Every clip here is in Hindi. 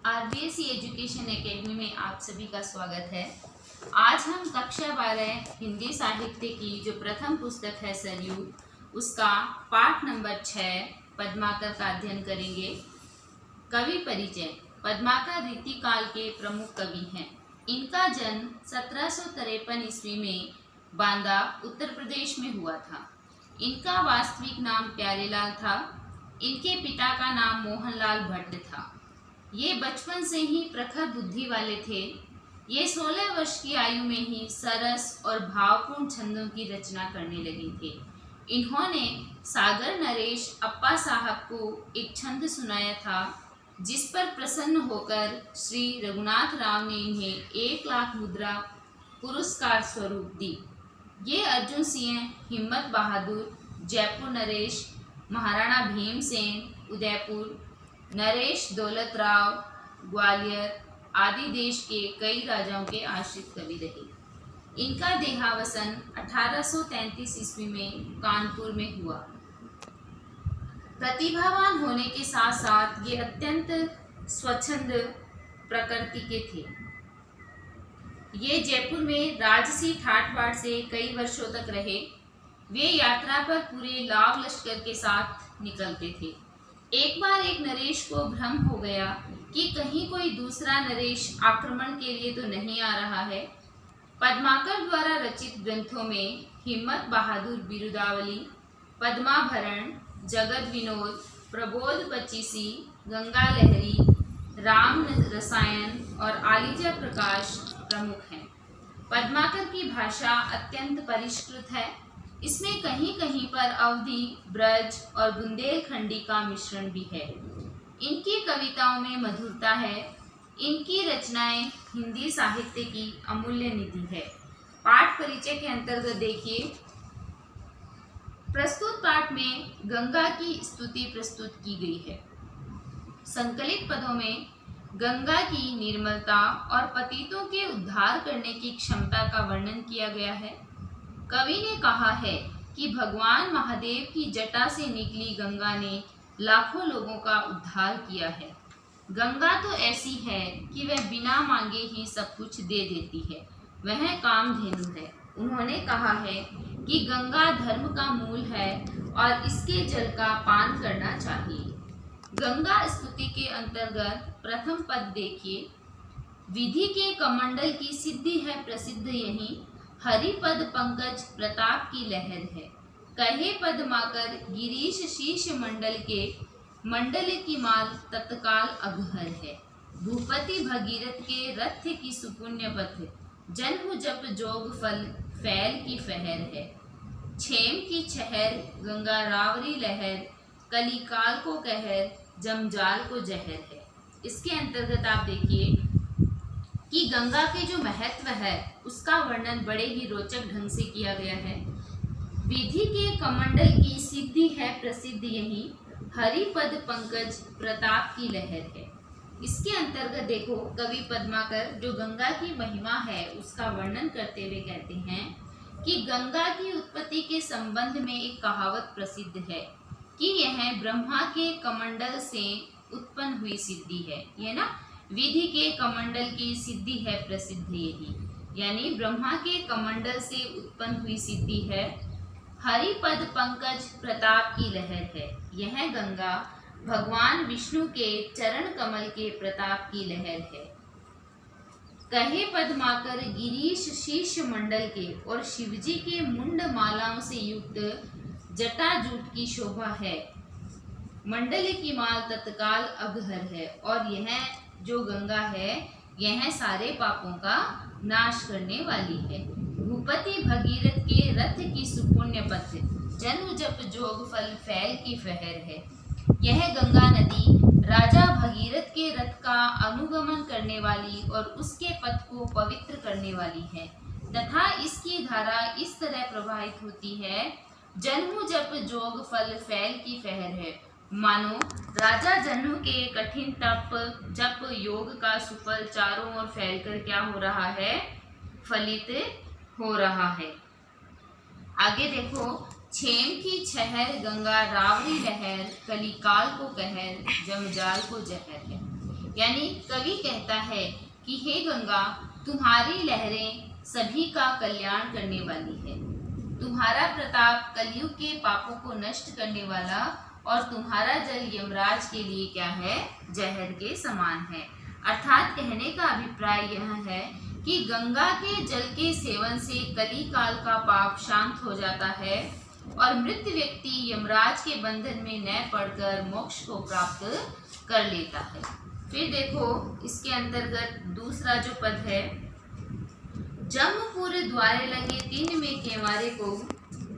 आरबीएसई एजुकेशन एकेडमी में आप सभी का स्वागत है। आज हम कक्षा 12 हिंदी साहित्य की जो प्रथम पुस्तक है सरयू, उसका पाठ नंबर 6 पद्माकर का अध्ययन करेंगे। कवि परिचय। पद्माकर रीतिकाल के प्रमुख कवि हैं। इनका जन्म 1753 ईस्वी में बांदा उत्तर प्रदेश में हुआ था। इनका वास्तविक नाम प्यारेलाल था। इनके पिता का नाम मोहनलाल भट्ट था। ये बचपन से ही प्रखर बुद्धि वाले थे। ये 16 वर्ष की आयु में ही सरस और भावपूर्ण छंदों की रचना करने लगे थे। इन्होंने सागर नरेश अप्पा साहब को एक छंद सुनाया था, जिस पर प्रसन्न होकर श्री रघुनाथ राव ने इन्हें 1 लाख मुद्रा पुरस्कार स्वरूप दी। ये अर्जुन सिंह, हिम्मत बहादुर, जयपुर नरेश, महाराणा भीमसेन उदयपुर, नरेश दौलत राव ग्वालियर आदि देश के कई राजाओं के आश्रित कवि रहे। इनका देहावसान 1833 ईस्वी में कानपुर में हुआ। प्रतिभावान होने के साथ साथ ये अत्यंत स्वच्छंद प्रकृति के थे। ये जयपुर में राजसी ठाट बाट से कई वर्षों तक रहे। वे यात्रा पर पूरे लाव लश्कर के साथ निकलते थे। एक बार एक नरेश को भ्रम हो गया कि कहीं कोई दूसरा नरेश आक्रमण के लिए तो नहीं आ रहा है। पद्माकर द्वारा रचित ग्रंथों में हिम्मत बहादुर बिरुदावली, पद्माभरण, जगत विनोद, प्रबोध पचीसी, गंगा लहरी, राम रसायन और आलिजा प्रकाश प्रमुख हैं। पद्माकर की भाषा अत्यंत परिष्कृत है। इसमें कहीं कहीं पर अवधी, ब्रज और बुंदेलखंडी का मिश्रण भी है। इनकी कविताओं में मधुरता है। इनकी रचनाएं हिंदी साहित्य की अमूल्य निधि है। पाठ परिचय के अंतर्गत देखिए, प्रस्तुत पाठ में गंगा की स्तुति प्रस्तुत की गई है। संकलित पदों में गंगा की निर्मलता और पतितों के उद्धार करने की क्षमता का वर्णन किया गया है। कवि ने कहा है कि भगवान महादेव की जटा से निकली गंगा ने लाखों लोगों का उद्धार किया है। गंगा तो ऐसी है कि वह बिना मांगे ही सब कुछ दे देती है। वह कामधेनु है। उन्होंने कहा है कि गंगा धर्म का मूल है और इसके जल का पान करना चाहिए। गंगा स्तुति के अंतर्गत प्रथम पद देखिए। विधि के कमंडल की सिद्धि है प्रसिद्ध यही, हरिपद पंकज प्रताप की लहर है। कहे पद्माकर गिरीश शीश मंडल के, मंडल की माल तत्काल अघहर है। भूपति भगीरथ के रथ की सुपुण्य पथ, जन्म जप जोग फल फैल की फहर है। क्षेम की छहर गंगा रावरी लहर, कलिकाल को कहर जमजाल को जहर है। इसके अंतर्गत आप देखिए कि गंगा के जो महत्व है उसका वर्णन बड़े ही रोचक ढंग से किया गया है। विधि के कमंडल की सिद्धि है प्रसिद्ध यही, हरिपद पंकज प्रताप की लहर है। इसके अंतर्गत देखो, कवि पद्माकर जो गंगा की महिमा है उसका वर्णन करते हुए कहते हैं कि गंगा की उत्पत्ति के संबंध में एक कहावत प्रसिद्ध है कि यह ब्रह्मा के कमंडल से उत्पन्न हुई सिद्धि है। ये ना, विधि के कमंडल की सिद्धि है प्रसिद्ध यही, यानी ब्रह्मा के कमंडल से उत्पन्न हुई सिद्धि है। हरिपद पंकज प्रताप की लहर है। यह गंगा भगवान विष्णु के चरण कमल के प्रताप की लहर है। कहे पद्माकर गिरीश शीश मंडल के, और शिवजी के मुंड मालाओं से युक्त जटाजूट की शोभा है। मंडल की माल तत्काल अघहर है। और यह जो गंगा है यह सारे पापों का नाश करने वाली है। भूपति भगीरथ के रथ की सुपुण्य पथ, जन्म जप जोग फल फैल की फहर है। यह गंगा नदी राजा भगीरथ के रथ का अनुगमन करने वाली और उसके पथ को पवित्र करने वाली है तथा इसकी धारा इस तरह प्रवाहित होती है, जन्म जप जोग फल फैल की फहर है। मानो राजा जन्म के कठिन तप जप योग का सुफल चारों ओर फैलकर क्या हो रहा है, फलित हो रहा है। आगे देखो, क्षेम की छहर गंगा रावरी लहर, कलिकाल को कहर जमजाल को जहर है। यानी कवि कहता है कि हे गंगा, तुम्हारी लहरें सभी का कल्याण करने वाली है। तुम्हारा प्रताप कलयुग के पापों को नष्ट करने वाला और तुम्हारा जल यमराज के लिए क्या है, जहर के समान है। अर्थात कहने का अभिप्राय यह है कि गंगा के जल के सेवन से कली काल का पाप शांत हो जाता है और मृत व्यक्ति यमराज के बंधन में न पड़कर मोक्ष को प्राप्त कर लेता है। फिर देखो इसके अंतर्गत दूसरा जो पद है, जमपुर द्वारे लगे तीन में केवारे को,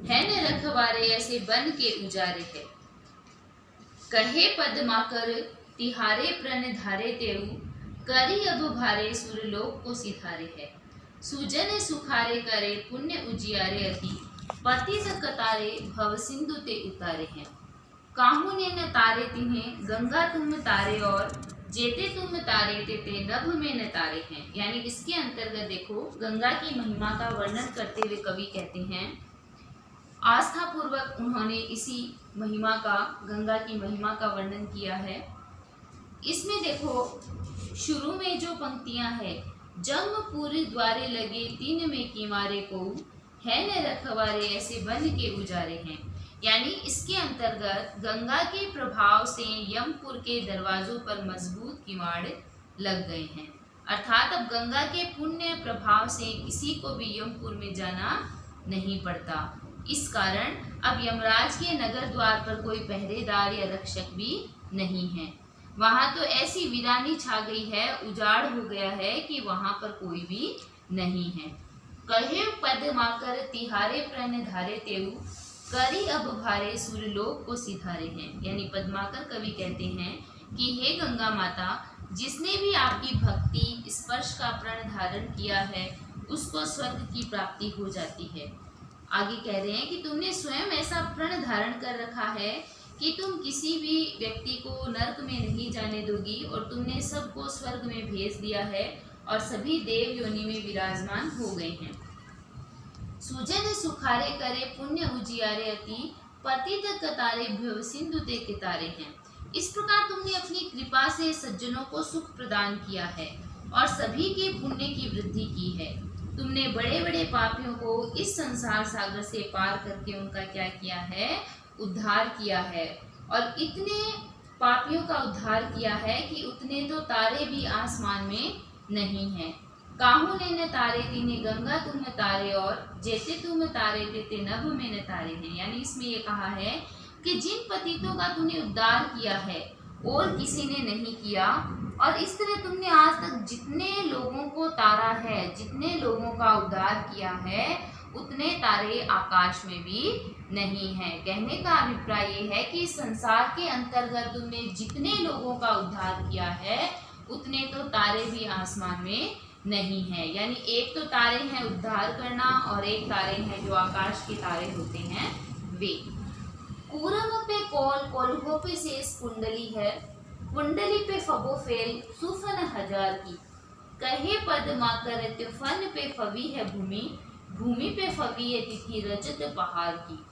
है न रखवारे ऐसे बन के उजारे है। कहे पद्माकर तिहारे प्रण धारे तेऊ, करी अब भारे सुरलोक को सिधारे है। सुजन सुखारे करे पुण्य उजियारे अति, पतित कतारे भव सिंधु ते उतारे हैं। काहू ने न तारे तिन्हें गंगा तुम तारे और, जेते तुम तारे तेते नभ में न तारे हैं। यानी इसके अंतर्गत देखो गंगा की महिमा का वर्णन करते हुए कवि कहते हैं, आस्था पूर्वक उन्होंने इसी महिमा का, गंगा की महिमा का वर्णन किया है। इसमें देखो शुरू में जो पंक्तियां है, जमपुर द्वारे लगे तीन में किवारे को, है न रखवारे ऐसे बन के उजारे हैं। यानी इसके अंतर्गत गंगा के प्रभाव से यमपुर के दरवाजों पर मजबूत किवाड़ लग गए हैं। अर्थात अब गंगा के पुण्य प्रभाव से किसी को भी यमपुर में जाना नहीं पड़ता। इस कारण अब यमराज के नगर द्वार पर कोई पहरेदार या रक्षक भी नहीं है। वहां तो ऐसी वीरानी छा गई है, उजाड़ हो गया है कि वहां पर कोई भी नहीं है। कहे पद्माकर तिहारे प्रण धारे तेऊ, करी अब भारे सुरलोक को सिधारे हैं। यानी पद्माकर कवि कहते हैं कि हे गंगा माता, जिसने भी आपकी भक्ति स्पर्श का प्रण धारण किया है उसको स्वर्ग की प्राप्ति हो जाती है। आगे कह रहे हैं कि तुमने स्वयं ऐसा प्रण धारण कर रखा है कि तुम किसी भी व्यक्ति को नरक में नहीं जाने दोगी और तुमने सबको स्वर्ग में भेज दिया है और सभी देव योनि में विराजमान हो गए हैं। सुजन सुखारे करे पुण्य उजियारे अति, पतित कतारे भव सिंधु ते कितारे हैं। इस प्रकार तुमने अपनी कृपा से सज्जनों को सुख प्रदान किया है और सभी के पुण्य की वृद्धि की है। तुमने बड़े बड़े पापियों को इस संसार सागर से पार करके उनका क्या किया है, उद्धार किया है। और इतने पापियों का उद्धार किया है कि उतने तो तारे भी आसमान में नहीं हैं। काहू ने न तारे तिन्हें गंगा तुम तारे और, जैसे तुम तारे तेते नभ में न तारे हैं। यानी इसमें ये कहा है कि जिन पतितों का तूने उद्धार किया है और किसी ने नहीं किया, और इस तरह तुमने आज तक जितने लोगों को तारा है, जितने लोगों का उद्धार किया है, उतने तारे आकाश में भी नहीं है। कहने का अभिप्राय ये है कि संसार के अंतर्गत तुमने जितने लोगों का उद्धार किया है उतने तो तारे भी आसमान में नहीं है। यानी एक तो तारे हैं उद्धार करना और एक तारे हैं जो आकाश के तारे होते हैं वे। कूरम पे कोल कोल्हो पे शेष कुंडली है, कुंडली पे फबो फेल सुफन हजार की। कहे पद्माकर त्युफन पे फवी है भूमि, भूमि पे फवी है तिथि रजत पहाड़ की।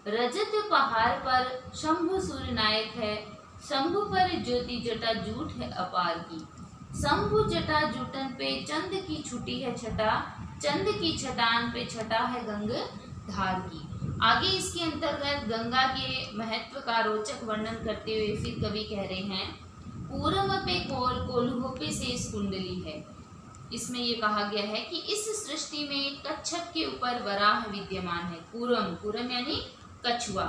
रजत पहाड़ पर शंभु सूर्य नायक है, शंभु पर ज्योति जटा जूट है अपार की। शंभु जटा जूटन पे चंद की छुटी है छटा, चंद की छटान पे छटा है गंगाधार की। आगे इसके अंतर्गत गंगा के महत्व का रोचक वर्णन करते हुए फिर कवि कह रहे हैं, पूरम पे कोल कोल्हो पे शेष कुंडली है। इसमें ये कहा गया है कि इस सृष्टि में कच्छप के ऊपर वराह विद्यमान है। पूरम, पूरम यानी कछुआ,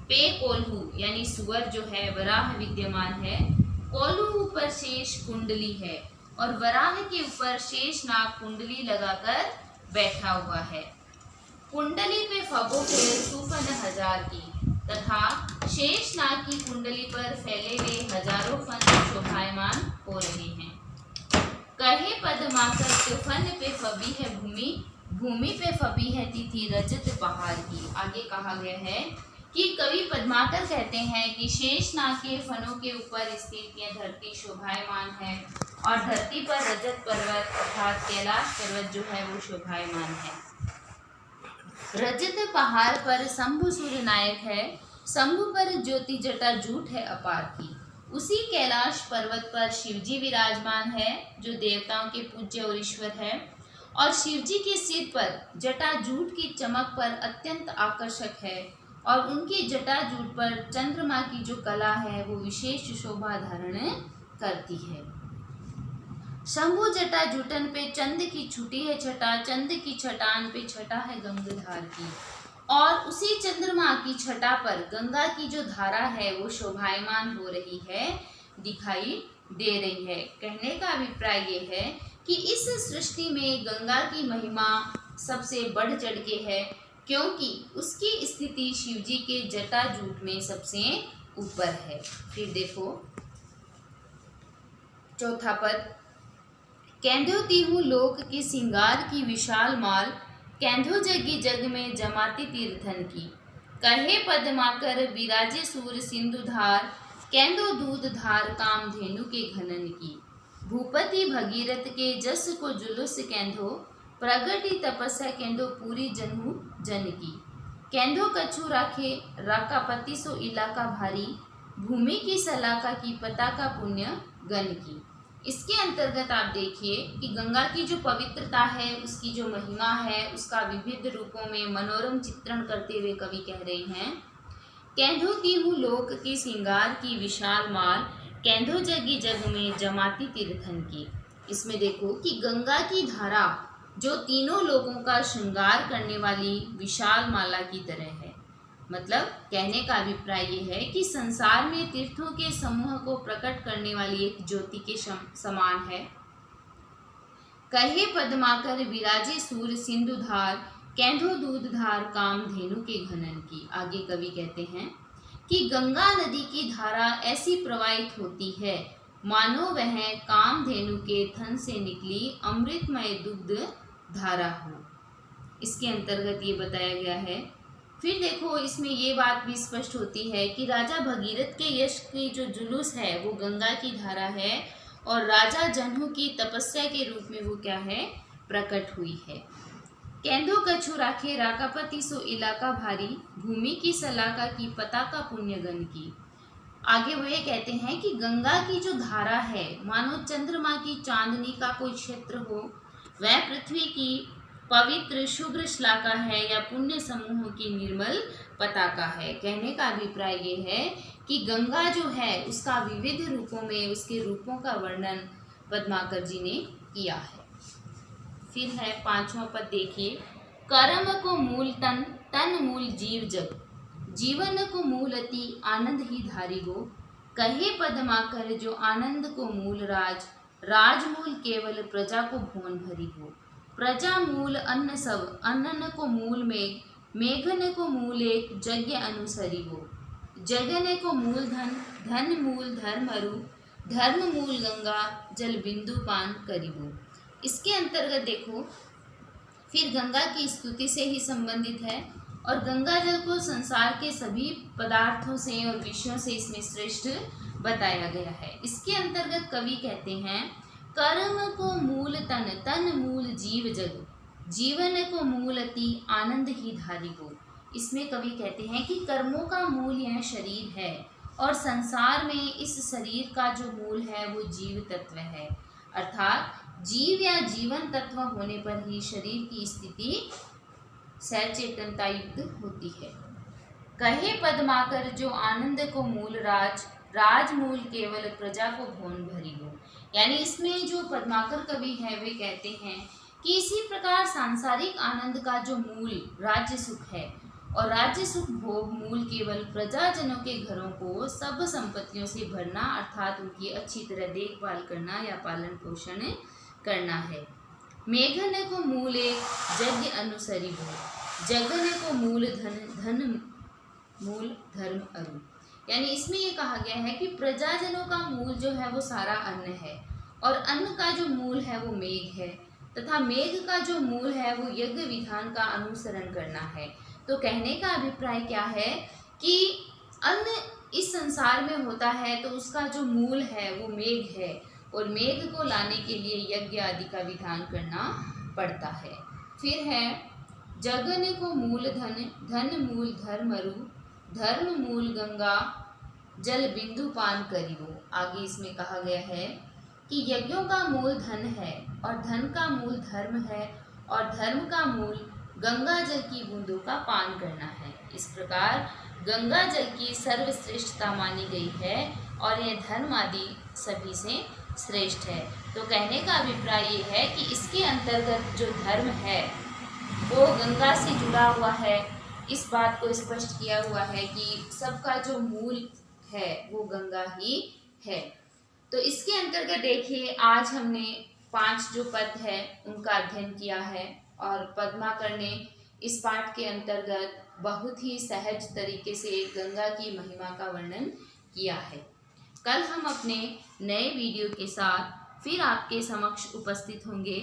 पे कोल्हू यानी सुअर जो है वराह विद्यमान है, कोल्हू पर शेष कुंडली है और वराह के ऊपर शेष नाग कुंडली लगाकर बैठा हुआ है। कुंडली पे फबो फेल सुफन हजार की, तथा शेष नाग की कुंडली पर फैले हुए हजारों फन शोभायमान हो रहे हैं। कहे पद्माकर त्युफन पे फबी है भूमि, भूमि पे फबी है तिथि रजत पहाड़ की। आगे कहा गया है कि कवि पद्माकर कहते हैं कि शेषनाग के फनों के ऊपर स्थित यह धरती शोभायमान है और धरती पर रजत पर्वत अर्थात कैलाश पर्वत जो है वो शोभायमान है। रजत पहाड़ पर शंभु सूर्य नायक है, शंभु पर ज्योति जटा जूट है अपार की। उसी कैलाश पर्वत पर शिवजी विराजमान है, जो देवताओं के पूज्य और ईश्वर है। और शिवजी के सिर पर जटाजूट की चमक पर अत्यंत आकर्षक है, और उनकी जटाजूट पर चंद्रमा की जो कला है वो विशेष शोभा धारण करती है। शंभु जटाजूटन पे चंद की छुटी है छटा, चंद की छटान पे छटा है गंगाधार की। और उसी चंद्रमा की छटा पर गंगा की जो धारा है वो शोभायमान हो रही है, दिखाई दे रही है। कहने का अभिप्राय ये है कि इस सृष्टि में गंगा की महिमा सबसे बढ़ चढ़ के है, क्योंकि उसकी स्थिति शिवजी के जटाजूट में सबसे ऊपर है। फिर देखो चौथा पद, कैंधो तीहू लोक के सिंगार की विशाल माल, कैंधो जगी जग में जमाती तीर्थन की। कहे पद्माकर विराजे सूर सिंधुधार, कैंधो दूध धार कामधेनु के घनन की। भूपति भगीरथ के जस को जुलूस कैंधो, प्रगति तपस्या कैंधो पूरी जनहु जन की। कैंधो कछु राखे राकापति सो इलाका भारी, भूमि की सलाका की पताका पुण्य गण की। इसके अंतर्गत आप देखिए कि गंगा की जो पवित्रता है, उसकी जो महिमा है, उसका विविध रूपों में मनोरम चित्रण करते हुए कवि कह रहे हैं, कैंधो तीहू लोक के सिंगार की विशाल माल, कैंधो जगी जग में जमाती तीर्थन की। इसमें देखो कि गंगा की धारा जो तीनों लोगों का श्रृंगार करने वाली विशाल माला की तरह है। मतलब कहने का अभिप्राय ये है कि संसार में तीर्थों के समूह को प्रकट करने वाली एक ज्योति के समान है। कहे पद्माकर विराजे सूर सिंधुधार, कैंधो दूधधार कामधेनु के घनन की। आगे कवि कहते हैं कि गंगा नदी की धारा ऐसी प्रवाहित होती है मानो वह कामधेनु के थन से निकली अमृतमय दुग्ध धारा हो। इसके अंतर्गत ये बताया गया है। फिर देखो इसमें ये बात भी स्पष्ट होती है कि राजा भगीरथ के यश की जो जुलूस है वो गंगा की धारा है, और राजा जनहु की तपस्या के रूप में वो क्या है, प्रकट हुई है। कैंधो कछु राखे राकापति सो इलाका भारी, भूमि की सलाका की पताका पुण्यगन की। आगे वो ये कहते हैं कि गंगा की जो धारा है मानो चंद्रमा की चांदनी का कोई क्षेत्र हो, वह पृथ्वी की पवित्र शुभ्र श्लाका है या पुण्य समूहों की निर्मल पताका है। कहने का अभिप्राय ये है कि गंगा जो है उसका विविध रूपों में उसके रूपों का वर्णन पद्माकर जी ने किया है। फिर है पांचवा पद देखिए, कर्म को मूल तन, तन मूल जीव जग, जीवन को मूल अति आनंद ही धारी गो। कहे पद्माकर जो आनंद को मूल राज, राज मूल केवल प्रजा को भुवन भरी हो। प्रजा मूल अन्न सब, अन्न को मूल मेघ, मेघन को मूल एक यज्ञ अनुसरी हो। जगन को मूल धन, धन मूल धर्म अरु, धर्म मूल गंगा जल बिंदु पान करिबो। इसके अंतर्गत देखो फिर गंगा की स्तुति से ही संबंधित है, और गंगा जल को संसार के सभी पदार्थों से और विषयों से इसमें श्रेष्ठ बताया गया है। इसके अंतर्गत कवि कहते हैं, कर्म को मूल तन, तन मूल जीव जग, जीवन को मूल अति आनंद ही धारी हो। इसमें कवि कहते हैं कि कर्मों का मूल यह शरीर है, और संसार में इस शरीर का जो मूल है वो जीव तत्व है। अर्थात जीव या जीवन तत्व होने पर ही शरीर की स्थिति सचेतनता युक्त होती है। कहे पद्माकर जो आनंद को मूल राज, राज मूल केवल प्रजा को भुवन भरी हो। यानी इसमें जो पद्माकर कवि है वे कहते हैं कि इसी प्रकार सांसारिक आनंद का जो मूल राज्य सुख है, और राज्य सुख भोग मूल केवल प्रजाजनों के घरों को सब संपत्तियों से भरना, अर्थात उनकी अच्छी तरह देखभाल करना या पालन पोषण करना है। मेघन को मूल एक यज्ञ अनुसरी हो, जगन को मूल धन, धन मूल धर्म अरु। यानी इसमें ये कहा गया है कि प्रजाजनों का मूल जो है वो सारा अन्न है, और अन्न का जो मूल है वो मेघ है, तथा मेघ का जो मूल है वो यज्ञ विधान का अनुसरण करना है। तो कहने का अभिप्राय क्या है कि अन्न इस संसार में होता है तो उसका जो मूल है वो मेघ है, और मेघ को लाने के लिए यज्ञ आदि का विधान करना पड़ता है। फिर है जगन को मूल धन, धन मूल धर्म अरु, धर्म मूल गंगा जल बिंदु पान करिबो। आगे इसमें कहा गया है कि यज्ञों का मूल धन है और धन का मूल धर्म है और धर्म का मूल गंगा जल की बूंदों का पान करना है। इस प्रकार गंगा जल की सर्वश्रेष्ठता मानी गई है और यह धर्म आदि सभी से श्रेष्ठ है। तो कहने का अभिप्राय ये है कि इसके अंतर्गत जो धर्म है वो गंगा से जुड़ा हुआ है। इस बात को स्पष्ट किया हुआ है कि सबका जो मूल है वो गंगा ही है। तो इसके अंतर्गत देखिए आज हमने 5 जो पद है उनका अध्ययन किया है और पद्माकर ने इस पाठ के अंतर्गत बहुत ही सहज तरीके से गंगा की महिमा का वर्णन किया है। कल हम अपने नए वीडियो के साथ फिर आपके समक्ष उपस्थित होंगे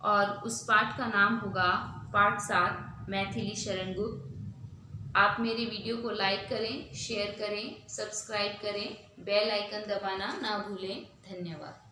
और उस पाठ का नाम होगा पाठ 7 मैथिली शरण गुप्त। आप मेरे वीडियो को लाइक करें, शेयर करें, सब्सक्राइब करें, बेल आइकन दबाना ना भूलें। धन्यवाद।